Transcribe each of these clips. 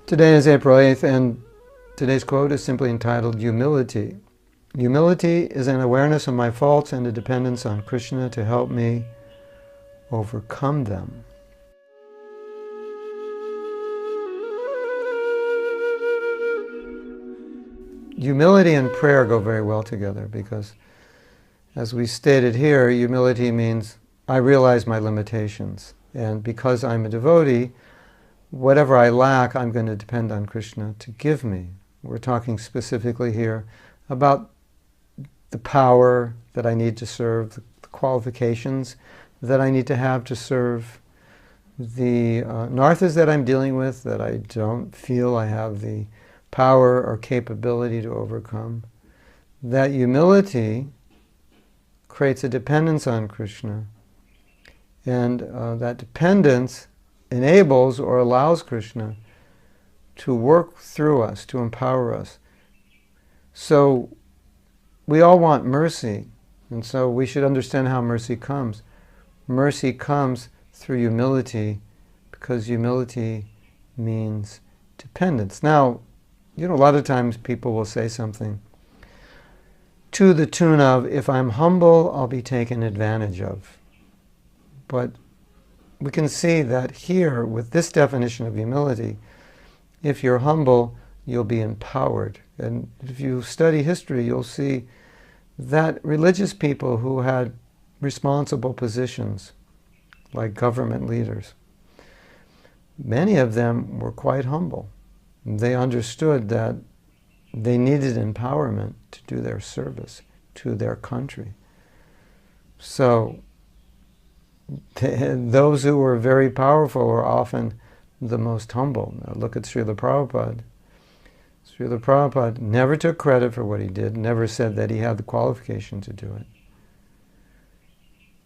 Today is April 8th, and today's quote is simply entitled Humility. Humility is an awareness of my faults and a dependence on Krishna to help me overcome them. Humility and prayer go very well together because, as we stated here, humility means I realize my limitations. And because I'm a devotee, whatever I lack, I'm going to depend on Krishna to give me. We're talking specifically here about the power that I need to serve, the qualifications that I need to have to serve, the narthas that I'm dealing with that I don't feel I have the power or capability to overcome. That humility creates a dependence on Krishna, and that dependence enables or allows Krishna to work through us, to empower us. So we all want mercy, and so we should understand how mercy comes. Mercy comes through humility, because humility means dependence. Now, a lot of times people will say something to the tune of, if I'm humble, I'll be taken advantage of. But we can see that here, with this definition of humility, if you're humble, you'll be empowered. And if you study history, you'll see that religious people who had responsible positions, like government leaders, many of them were quite humble. They understood that they needed empowerment to do their service to their country. So those who were very powerful were often the most humble. Now look at Srila Prabhupada. Srila Prabhupada never took credit for what he did, never said that he had the qualification to do it.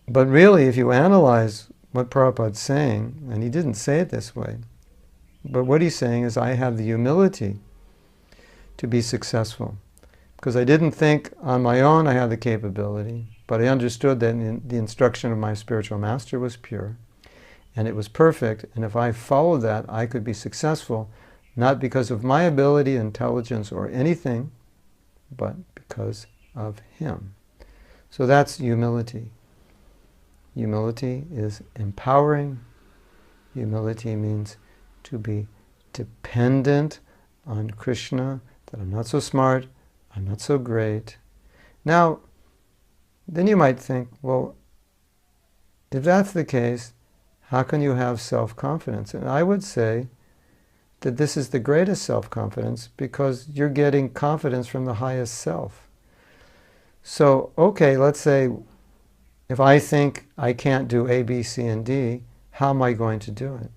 But really, if you analyze what Prabhupada's saying, and he didn't say it this way, but what he's saying is, I have the humility to be successful. Because I didn't think on my own I had the capability, but I understood that the instruction of my spiritual master was pure, and it was perfect, and if I followed that, I could be successful, not because of my ability, intelligence, or anything, but because of him. So that's humility. Humility is empowering. Humility means to be dependent on Krishna, that I'm not so smart, I'm not so great. Now, then you might think, well, if that's the case, how can you have self-confidence? And I would say that this is the greatest self-confidence because you're getting confidence from the highest self. So, okay, let's say if I think I can't do A, B, C, and D, how am I going to do it?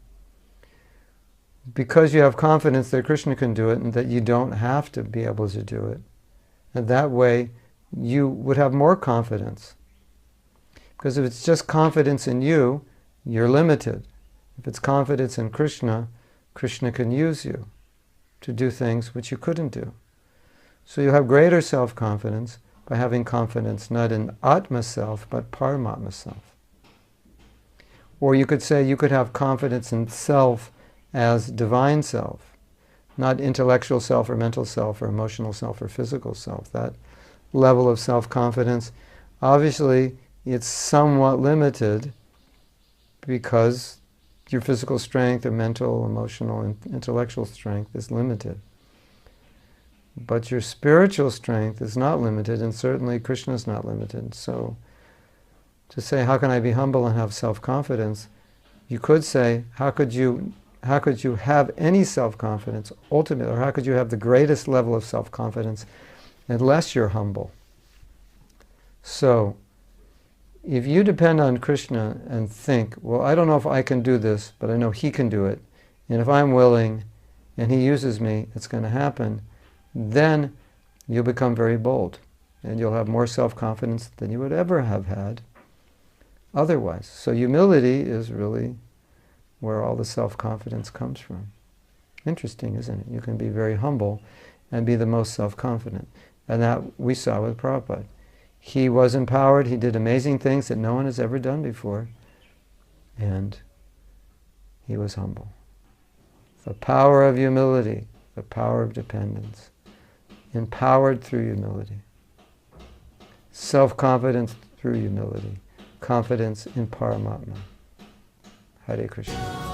Because you have confidence that Krishna can do it and that you don't have to be able to do it. And that way, you would have more confidence. Because if it's just confidence in you, you're limited. If it's confidence in Krishna, Krishna can use you to do things which you couldn't do. So you have greater self-confidence by having confidence not in Atma self, but Paramatma self. Or you could say you could have confidence in self as divine self, not intellectual self or mental self or emotional self or physical self. That level of self-confidence, obviously, it's somewhat limited because your physical strength or mental, emotional, and intellectual strength is limited. But your spiritual strength is not limited, and certainly Krishna is not limited. So to say, how can I be humble and have self-confidence? You could say, how could you have any self-confidence ultimately, or how could you have the greatest level of self-confidence unless you're humble? So if you depend on Krishna and think, well, I don't know if I can do this, but I know he can do it, and if I'm willing and he uses me, it's going to happen, then you'll become very bold, and you'll have more self-confidence than you would ever have had otherwise. So humility is really where all the self-confidence comes from. Interesting, isn't it? You can be very humble and be the most self-confident. And that we saw with Prabhupada. He was empowered, he did amazing things that no one has ever done before, and he was humble. The power of humility, the power of dependence. Empowered through humility. Self-confidence through humility. Confidence in Paramatma. Hare Krishna.